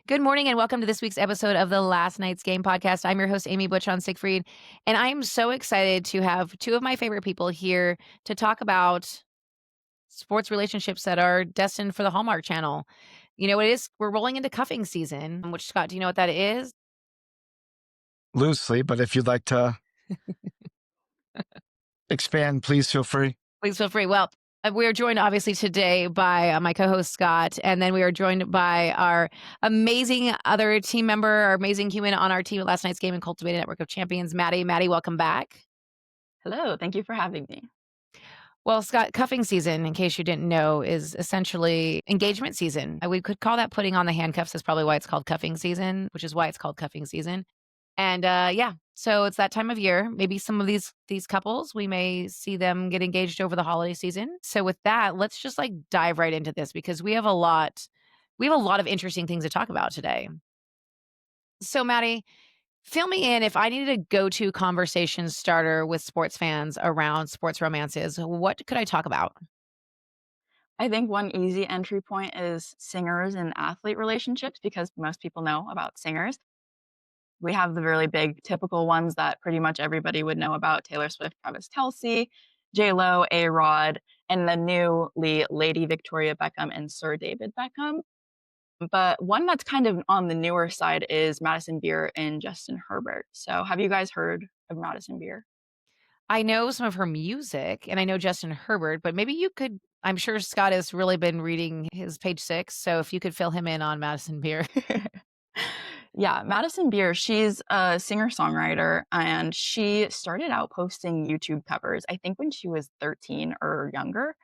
Good morning and welcome to this week's episode of the Last Night's Game podcast. I'm your host, Amy Butchon-Siegfried, and I'm so excited to have two of my favorite people here to talk about sports relationships that are destined for the Hallmark channel. You know, we're rolling into cuffing season, which, Scott, do you know what that is? Loosely, but if you'd like to expand, please feel free. Please feel free. Well, we are joined obviously today by my co-host Scott, and then we are joined by our amazing other team member, our amazing human on our team at Last Night's Game and Cultivated Network of Champions, Maddie. Maddie, welcome back. Hello, thank you for having me. Well, Scott, cuffing season, in case you didn't know, is essentially engagement season. We could call that putting on the handcuffs. That's probably why it's called cuffing season, which is why it's called cuffing season. And so it's that time of year. Maybe some of these couples, we may see them get engaged over the holiday season. So with that, let's just dive right into this because we have a lot of interesting things to talk about today. So Maddie, fill me in if I needed a go-to conversation starter with sports fans around sports romances, what could I talk about? I think one easy entry point is singers and athlete relationships because most people know about singers. We have the really big typical ones that pretty much everybody would know about: Taylor Swift, Travis Kelce, J-Lo, A-Rod, and the newly Lady Victoria Beckham and Sir David Beckham. But one that's kind of on the newer side is Madison Beer and Justin Herbert. So have you guys heard of Madison Beer? I know some of her music and I know Justin Herbert, but maybe you could. I'm sure Scott has really been reading his page 6. So if you could fill him in on Madison Beer. Yeah, Madison Beer, she's a singer-songwriter, and she started out posting YouTube covers, I think when she was 13 or younger,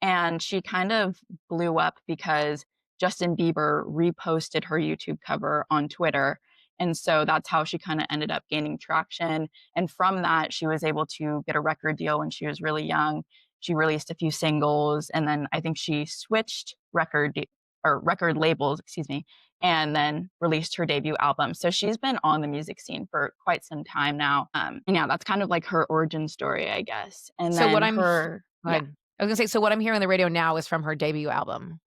and she kind of blew up because Justin Bieber reposted her YouTube cover on Twitter, and so that's how she kinda ended up gaining traction, and from that, she was able to get a record deal when she was really young. She released a few singles, and then I think she switched record labels, excuse me, and then released her debut album. So she's been on the music scene for quite some time now. And yeah, that's kind of like her origin story, I guess. And So then what I'm her, Go yeah, ahead. I was gonna say, so what I'm hearing on the radio now is from her debut album.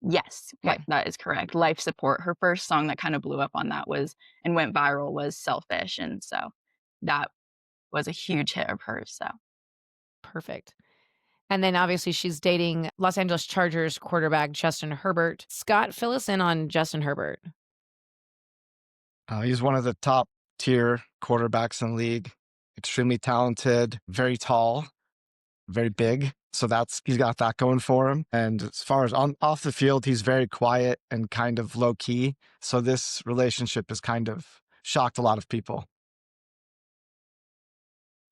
yes, Okay. that is correct. Life Support. Her first song that kind of blew up on that was and went viral was Selfish. And so that was a huge hit of hers. So Perfect. And then obviously she's dating Los Angeles Chargers quarterback Justin Herbert. Scott, fill us in on Justin Herbert. He's one of the top tier quarterbacks in the league. Extremely talented, very tall, very big. So he's got that going for him. And as far as off the field, he's very quiet and kind of low key. So this relationship has kind of shocked a lot of people.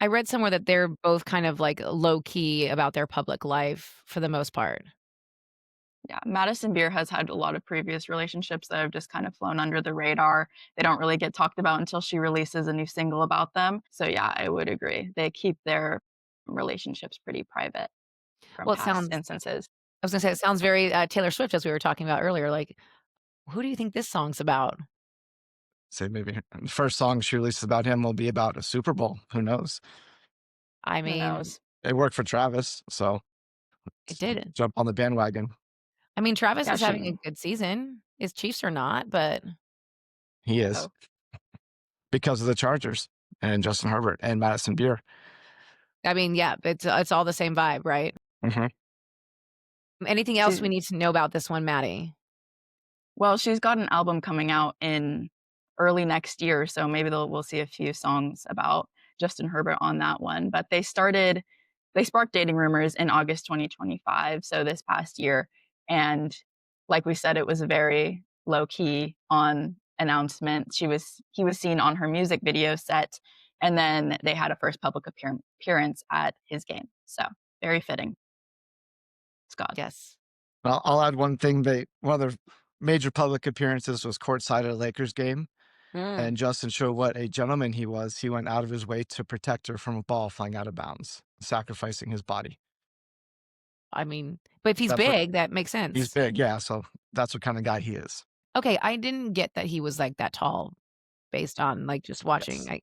I read somewhere that they're both kind of low key about their public life for the most part. yeah, Madison Beer has had a lot of previous relationships that have just kind of flown under the radar. They don't really get talked about until she releases a new single about them. So yeah, I would agree. They keep their relationships pretty private from Well, it past sounds instances. I was gonna say it sounds very Taylor Swift as we were talking about earlier. Like, who do you think this song's about? Say maybe the first song she releases about him will be about a Super Bowl. Who knows? I Who mean, knows? It worked for Travis, so it did. jump on the bandwagon. I mean, Travis Yeah, is having a good season. His Chiefs are not, but He is oh, because of the Chargers and Justin Herbert and Madison Beer. I mean, yeah, it's all the same vibe, right? Mm-hmm. Anything else she's we need to know about this one, Maddie? well, she's got an album coming out in early next year, so maybe we'll see a few songs about Justin Herbert on that one. But they sparked dating rumors in August 2025, so this past year. And like we said, it was a very low key on announcement. He was seen on her music video set, and then they had a first public appearance at his game. So very fitting. Scott. Yes. I'll add one thing. One of their major public appearances was courtside at a Lakers game. And Justin showed what a gentleman he was. He went out of his way to protect her from a ball flying out of bounds, sacrificing his body. I mean, but if he's That's big, that makes sense. He's big, yeah. So that's what kind of guy he is. Okay, I didn't get that he was that tall based on just watching Yes.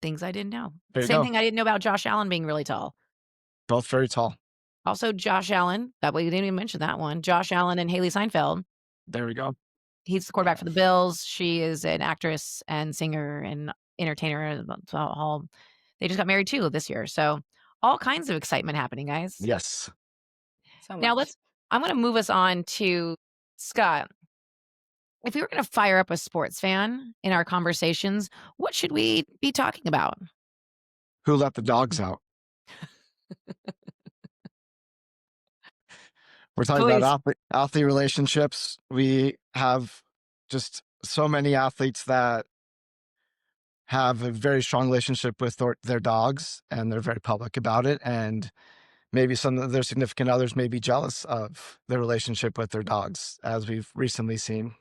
things I didn't know. There you Same go. thing I didn't know about Josh Allen being really tall. Both very tall. Also, Josh Allen, that way we didn't even mention that one. Josh Allen and Haley Seinfeld. There we go. He's the quarterback for the Yes. Bills. She is an actress and singer and entertainer. All they just got married too this year. So all kinds of excitement happening, guys. Yes. So Now much. I'm going to move us on to Scott. If we were going to fire up a sports fan in our conversations, what should we be talking about? Who let the dogs out? We're talking Please. about athlete relationships. We have just so many athletes that have a very strong relationship with their dogs, and they're very public about it. And maybe some of their significant others may be jealous of their relationship with their dogs, as we've recently seen.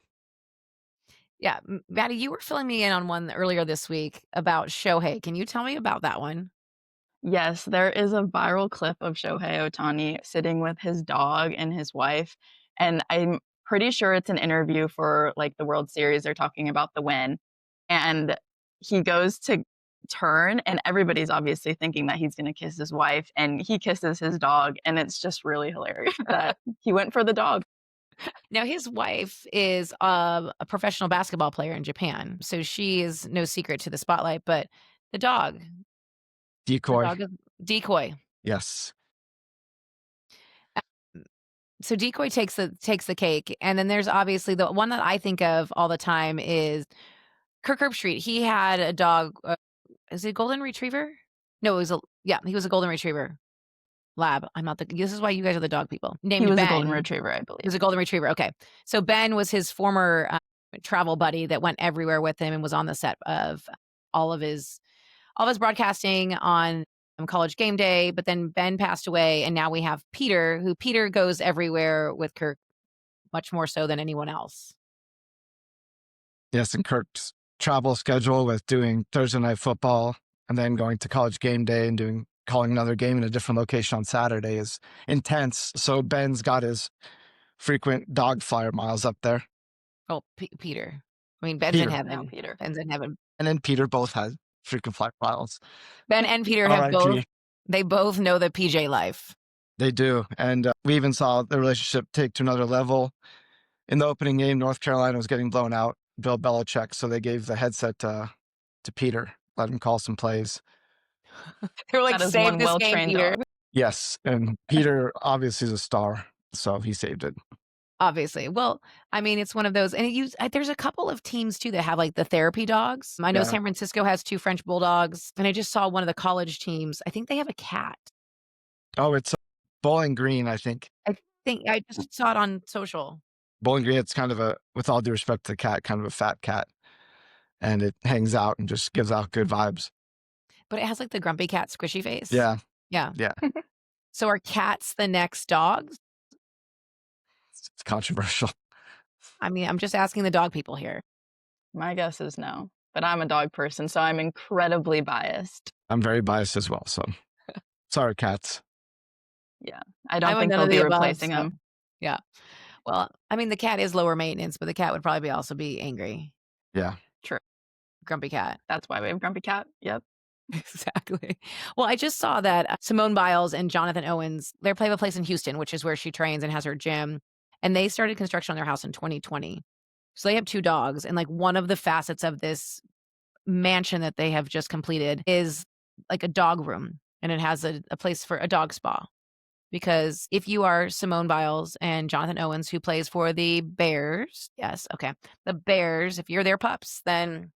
Yeah, Maddie, you were filling me in on one earlier this week about Shohei. Can you tell me about that one? Yes, there is a viral clip of Shohei Ohtani sitting with his dog and his wife, and I'm pretty sure it's an interview for, like, the World Series. They're talking about the win, and he goes to turn, and everybody's obviously thinking that he's gonna kiss his wife, and he kisses his dog, and it's just really hilarious that he went for the dog. Now, his wife is a professional basketball player in Japan, so she is no secret to the spotlight. But the dog, the Decoy. dog is Decoy. Yes. So Decoy takes the cake, and then there's obviously the one that I think of all the time is Kirk Herbstreit. He had a dog. Is it a golden retriever? No, he was a golden retriever. Lab. I'm not the. This is why you guys are the dog people. Named He was Ben. a golden retriever, I He believe. was a golden retriever. Okay. So Ben was his former travel buddy that went everywhere with him and was on the set of all of his broadcasting on College Game Day. But then Ben passed away, and now we have Peter, who Peter goes everywhere with Kirk, much more so than anyone else. Yes, and Kirk's travel schedule with doing Thursday night football and then going to College Game Day and calling another game in a different location on Saturday is intense. So Ben's got his frequent dog flyer miles up there. Oh, Peter. I mean, Ben's in Peter. heaven. Now Peter. Ben's in heaven. And then Peter both had frequent flyer miles. Ben and Peter All have right, both. P. They both know the PJ life. They do. And we even saw the relationship take to another level. In the opening game, North Carolina was getting blown out, Bill Belichick. So they gave the headset to Peter, let him call some plays. They were like, That is save one this game, well-trained Peter. dog. Yes. And Peter obviously is a star. So he saved it. Obviously. Well, I mean, it's one of those, and there's a couple of teams too that have like the therapy dogs. I know Yeah. San Francisco has 2 French bulldogs, and I just saw one of the college teams. I think they have a cat. Oh, it's Bowling Green, I think. I just saw it on social. Bowling Green, it's kind of with all due respect to the cat, kind of a fat cat. And it hangs out and just gives out good vibes. But it has like the grumpy cat squishy face. Yeah. Yeah. Yeah. So are cats the next dogs? It's controversial. I mean, I'm just asking the dog people here. My guess is no, but I'm a dog person, so I'm incredibly biased. I'm very biased as well. So sorry, cats. Yeah, I don't I'm a think none they'll of be the above, replacing so- him. Yeah. Well, I mean, the cat is lower maintenance, but the cat would probably also be angry. Yeah. True. Grumpy cat. That's why we have Grumpy Cat. Yep. Exactly. Well, I just saw that Simone Biles and Jonathan Owens, they play a place in Houston, which is where she trains and has her gym. And they started construction on their house in 2020. So they have 2 dogs. And like one of the facets of this mansion that they have just completed is like a dog room. And it has a place for a dog spa. Because if you are Simone Biles and Jonathan Owens, who plays for the Bears, yes, okay, the Bears, if you're their pups, then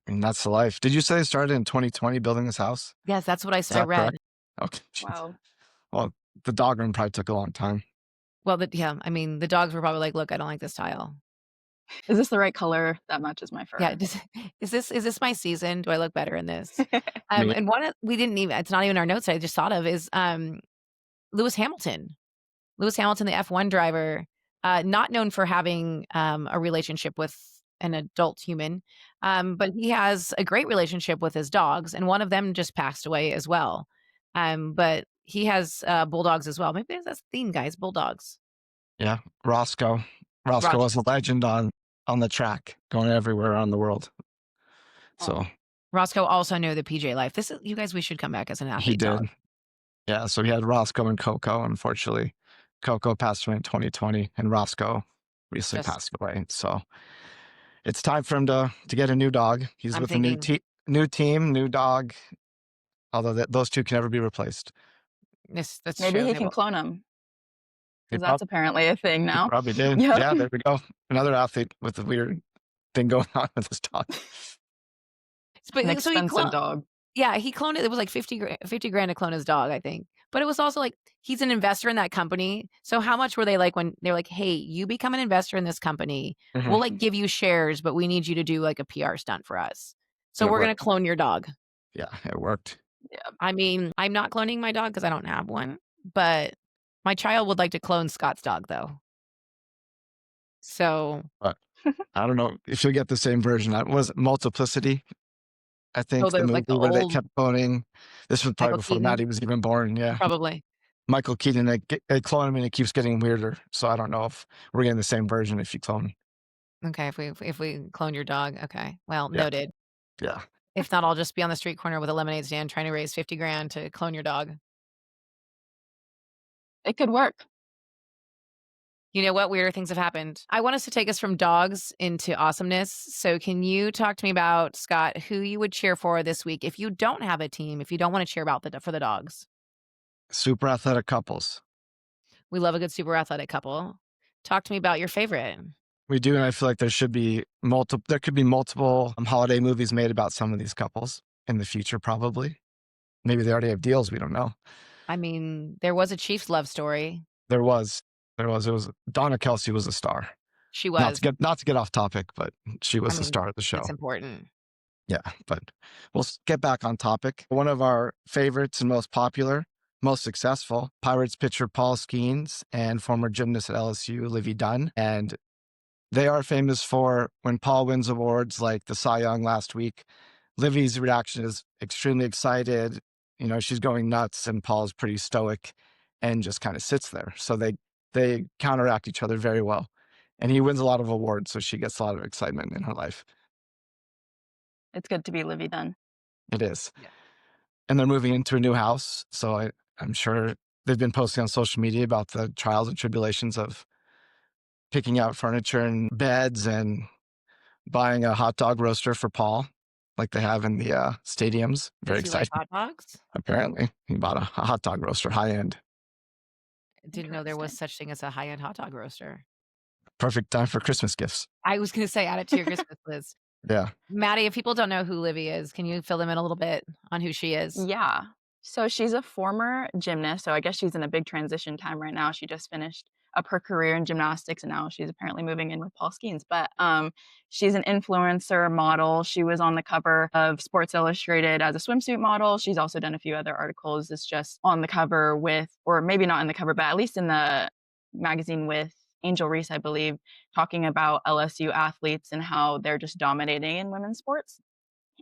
And that's the life. Did you say they started in 2020 building this house? yes, that's what I Is that read. correct? Okay. Wow. Well, the dog room probably took a long time. Well, I mean, the dogs were probably like, look, I don't like this tile. Is this the right color that matches my fur? Yeah, is this my season? Do I look better in this? Me- And we didn't even, it's not even our notes I just thought of, is Lewis Hamilton. Lewis Hamilton, the F1 driver, not known for having a relationship with an adult human, but he has a great relationship with his dogs, and one of them just passed away as well. But he has bulldogs as well. Maybe that's the theme, guys, bulldogs. Yeah. Roscoe. Roscoe was a legend on the track, going everywhere around the world. So Roscoe also knew the PJ life. You guys, we should come back as an athlete. he did. dog. Yeah. So he had Roscoe and Coco. Unfortunately, Coco passed away in 2020, and Roscoe recently passed away. So it's time for him to get a new dog. He's I'm with thinking, a new team, new dog. Although those two can never be replaced. that's Maybe true. he They can will. clone him He, because that's apparently a thing he now. probably did. Yep. Yeah, there we go. Another athlete with a weird thing going on with his dog. An But so he expensive dog. Yeah, he cloned it. It was like 50 grand to clone his dog, I think. But it was also like he's an investor in that company. So how much were they like when they're like, "Hey, you become an investor in this company. We'll like give you shares, but we need you to do like a PR stunt for us. So And it we're going worked. to clone your dog." Yeah, it worked. Yeah. I mean, I'm not cloning my dog because I don't have one, but my child would like to clone Scott's dog though. So But I don't know if you'll get the same version. Was it Multiplicity? I think the movie like the where they old kept cloning. This was probably Michael before Keaton, Maddie was even born. Yeah, probably. Michael Keaton. They clone him and it keeps getting weirder. So I don't know if we're getting the same version if you clone. Okay, if we clone your dog, okay. Well, Yeah. noted. Yeah. If not, I'll just be on the street corner with a lemonade stand trying to raise 50 grand to clone your dog. It could work. You know what? Weirder things have happened. I want us to take us from dogs into awesomeness. So can you talk to me about, Scott, who you would cheer for this week if you don't have a team, if you don't want to cheer about for the dogs? Super athletic couples. We love a good super athletic couple. Talk to me about your favorite. We do, and I feel like there should be multiple. There could be multiple holiday movies made about some of these couples in the future. Probably, maybe they already have deals. We don't know. I mean, there was a Chiefs love story. There was. It was Donna Kelsey was a star. She was. Not to get off topic, but she was the star of the show. That's important. Yeah, but we'll get back on topic. One of our favorites and most popular, most successful, Pirates pitcher Paul Skenes and former gymnast at LSU, Livvy Dunne. And they are famous for when Paul wins awards like the Cy Young last week, Livvy's reaction is extremely excited. You know, she's going nuts and Paul's pretty stoic and just kind of sits there. So they counteract each other very well. And he wins a lot of awards, so she gets a lot of excitement in her life. It's good to be Livvy Dunne. It is. Yeah. And they're moving into a new house. So I'm sure they've been posting on social media about the trials and tribulations of picking out furniture and beds and buying a hot dog roaster for Paul, like they have in the stadiums. Very Does he like exciting. hot dogs? Apparently, he bought a hot dog roaster, high end. Didn't know there was such thing as a high-end hot dog roaster. Perfect time for Christmas gifts. I was going to say add it to your Christmas list. Yeah. Maddie, if people don't know who Livvy is, can you fill them in a little bit on who she is? Yeah. So she's a former gymnast. So I guess she's in a big transition time right now. She just finished up her career in gymnastics and now she's apparently moving in with Paul Skenes. But she's an influencer model. She was on the cover of Sports Illustrated as a swimsuit model. She's also done a few other articles. It's just on the cover with, or maybe not in the cover, but at least in the magazine with Angel Reese, I believe, talking about LSU athletes and how they're just dominating in women's sports.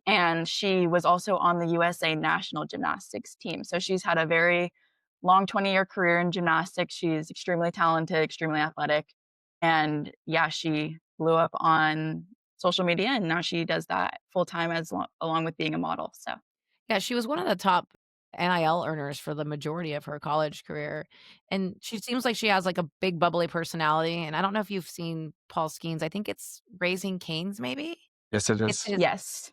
And she was also on the USA national gymnastics team. So she's had a very long 20-year career in gymnastics. She's extremely talented, extremely athletic. And yeah, she blew up on social media and now she does that full time along with being a model. So yeah, she was one of the top NIL earners for the majority of her college career. And she seems like she has like a big bubbly personality. And I don't know if you've seen Paul Skenes. I think it's Raising Cane's maybe. Yes, it is. yes.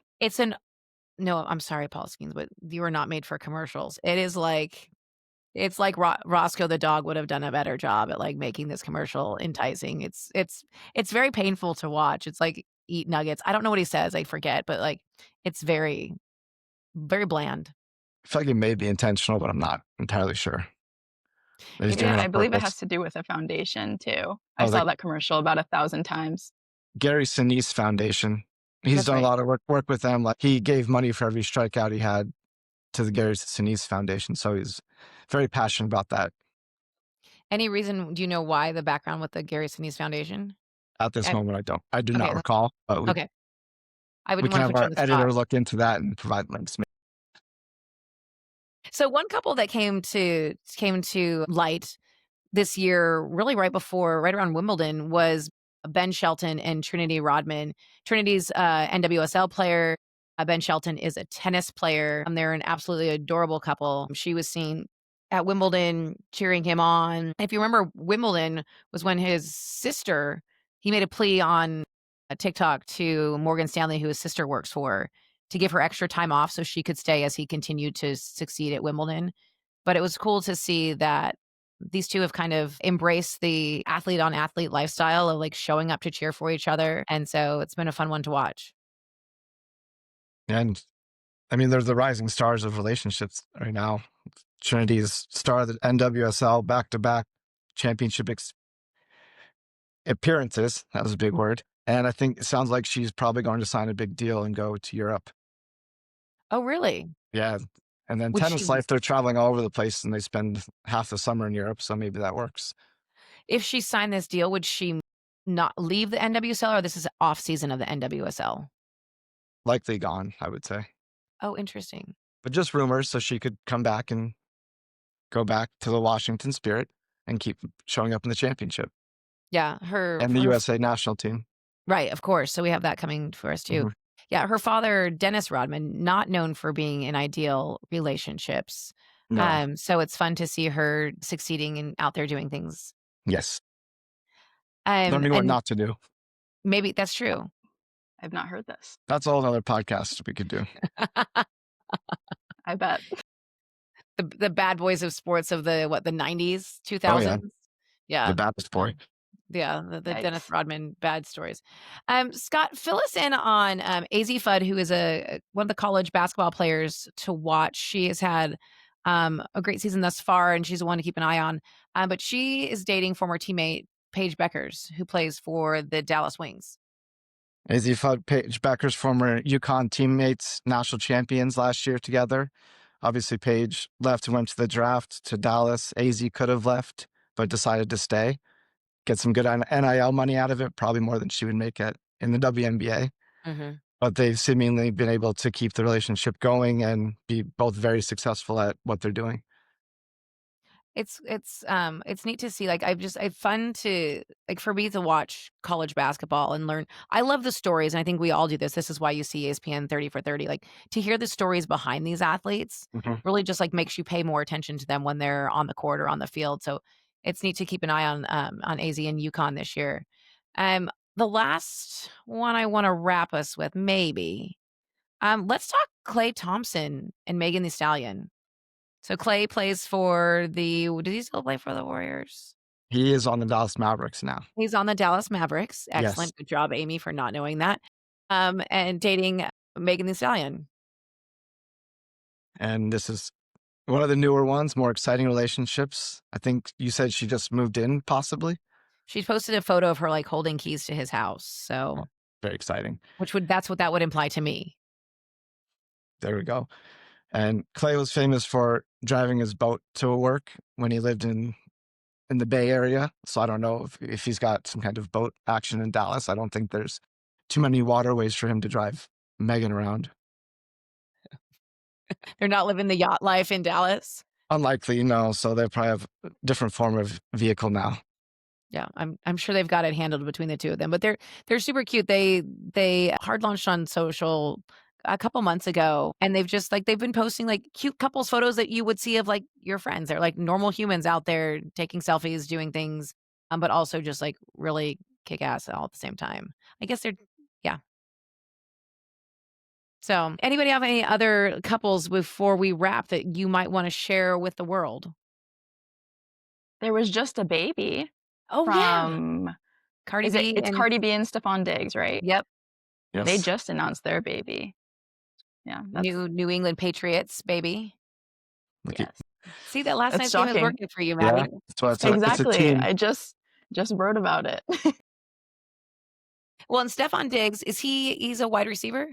No, I'm sorry, Paul Skenes, but you are not made for commercials. It's like Roscoe the dog would have done a better job at like making this commercial enticing. It's very painful to watch. It's like eat nuggets. I don't know what he says. I forget, but like it's very, very bland. I feel like it may be intentional, but I'm not entirely sure. I believe it has to do with a foundation too. I saw that commercial about 1,000 times. Gary Sinise Foundation. He's done a lot of work with them. Like he gave money for every strikeout he had to the Gary Sinise Foundation. So he's very passionate about that. Any reason? Do you know why the background with the Gary Sinise Foundation? At this moment, I do not recall. But okay. I would we can have our editor look into that and provide links. So one couple that came to light this year, really right around Wimbledon, was Ben Shelton and Trinity Rodman. Trinity's NWSL player. Ben Shelton is a tennis player. They're an absolutely adorable couple. She was seen at Wimbledon cheering him on. If you remember, Wimbledon was when his sister he made a plea on TikTok to Morgan Stanley, who his sister works for, to give her extra time off so she could stay as he continued to succeed at Wimbledon. But it was cool to see that these two have kind of embraced the athlete on athlete lifestyle of like showing up to cheer for each other. And so it's been a fun one to watch. And I mean, they're the rising stars of relationships right now. Trinity's star of the NWSL back-to-back championship appearances. That was a big word. And I think it sounds like she's probably going to sign a big deal and go to Europe. Oh, really? Yeah. And then Would Tennis she, Life, they're traveling all over the place and they spend half the summer in Europe. So maybe that works. if she signed this deal, would she not leave the NWSL or this is off season of the NWSL? Likely gone, I would say. Oh, interesting. But just rumors, so she could come back and go back to the Washington Spirit and keep showing up in the championship Yeah, and the her USA national team. right, of course. So we have that coming for us too. Mhm. Yeah, her father, Dennis Rodman, not known for being in ideal relationships. No. So it's fun to see her succeeding and out there doing things. Yes. Learning what And not to do. maybe that's true. I've not heard this. That's all another podcast we could do. I bet. The bad boys of sports of the 90s, 2000s. Oh, yeah. Yeah. The baddest boy. Yeah, the Dennis Yikes. Rodman bad stories. Scott, fill us in on Azzi Fudd, who is one of the college basketball players to watch. She has had a great season thus far, and she's one to keep an eye on. But she is dating former teammate Paige Bueckers, who plays for the Dallas Wings. Azzi Fudd Paige Bueckers, former UConn teammates, national champions last year together. Obviously, Paige left and went to the draft to Dallas. Azzi could have left, but decided to stay. Get some good NIL money out of it, probably more than she would make in the WNBA. Mm-hmm. But they've seemingly been able to keep the relationship going and be both very successful at what they're doing. It's neat to see. Like I've fun to like for me to watch college basketball and learn. I love the stories, and I think we all do this. This is why you see ESPN 30 for 30. Like to hear the stories behind these athletes Mhm. really just like makes you pay more attention to them when they're on the court or on the field. So it's neat to keep an eye on AZ and UConn this year. The last one I want to wrap us with, maybe. Let's talk Klay Thompson and Megan Thee Stallion. So Klay plays for does he still play for the Warriors? He is on the Dallas Mavericks now. He's on the Dallas Mavericks. Yes. Excellent. Good job, Amy, for not knowing that. And dating Megan Thee Stallion. And this is one of the newer ones, more exciting relationships. I think you said she just moved in, possibly. She posted a photo of her like holding keys to his house. So Very exciting. that's what that would imply to me. There we go. And Klay was famous for driving his boat to work when he lived in the Bay Area. So I don't know if he's got some kind of boat action in Dallas. I don't think there's too many waterways for him to drive Megan around. They're not living the yacht life in Dallas. Unlikely, no. So they probably have a different form of vehicle now. Yeah, I'm sure they've got it handled between the two of them, but they're super cute. They hard launched on social a couple months ago, and they've been posting like cute couples photos that you would see of like your friends. They're like normal humans out there taking selfies, doing things, but also just like really kick ass all at the same time. I guess yeah. So, anybody have any other couples before we wrap that you might want to share with the world? There was just a baby Oh yeah, from Cardi B it's and Cardi B and Stefon Diggs, right? yep, Yes. They just announced their baby. Yeah, that's New England Patriots baby. Look at- yes. See, that last That's night's game was shocking. working for you, Yeah. Maddie. That's why it's Exactly. a team. I just wrote about it. Well, and Stefon Diggs, he's a wide receiver?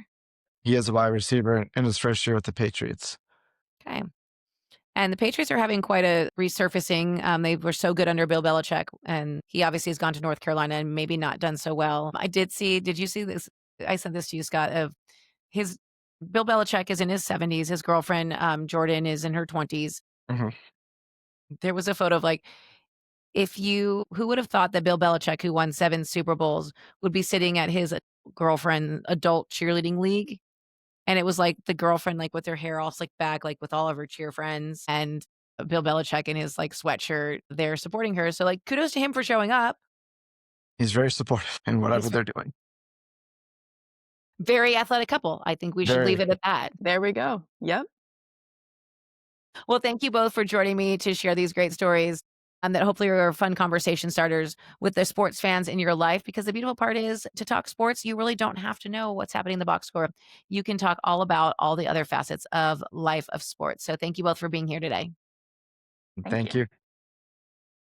He is a wide receiver in his first year with the Patriots. Okay. And the Patriots are having quite a resurfacing. They were so good under Bill Belichick, and he obviously has gone to North Carolina and maybe not done so well. Did you see this? I sent this to you, Scott, of his Bill Belichick is in his 70s. His girlfriend, Jordan, is in her 20s. Mhm. There was a photo of like, who would have thought that Bill Belichick, who won 7 Super Bowls, would be sitting at his girlfriend adult cheerleading league? And it was like the girlfriend, like with her hair all slicked back, like with all of her cheer friends, and Bill Belichick in his like sweatshirt there supporting her. So like kudos to him for showing up. He's very supportive in whatever He's they're doing. very athletic couple. I think we should leave Very. it at that. There we go. Yep. Well, thank you both for joining me to share these great stories and that hopefully are fun conversation starters with the sports fans in your life. Because the beautiful part is to talk sports, you really don't have to know what's happening in the box score. You can talk all about all the other facets of life of sports. So thank you both for being here today. Thank Thank you. you.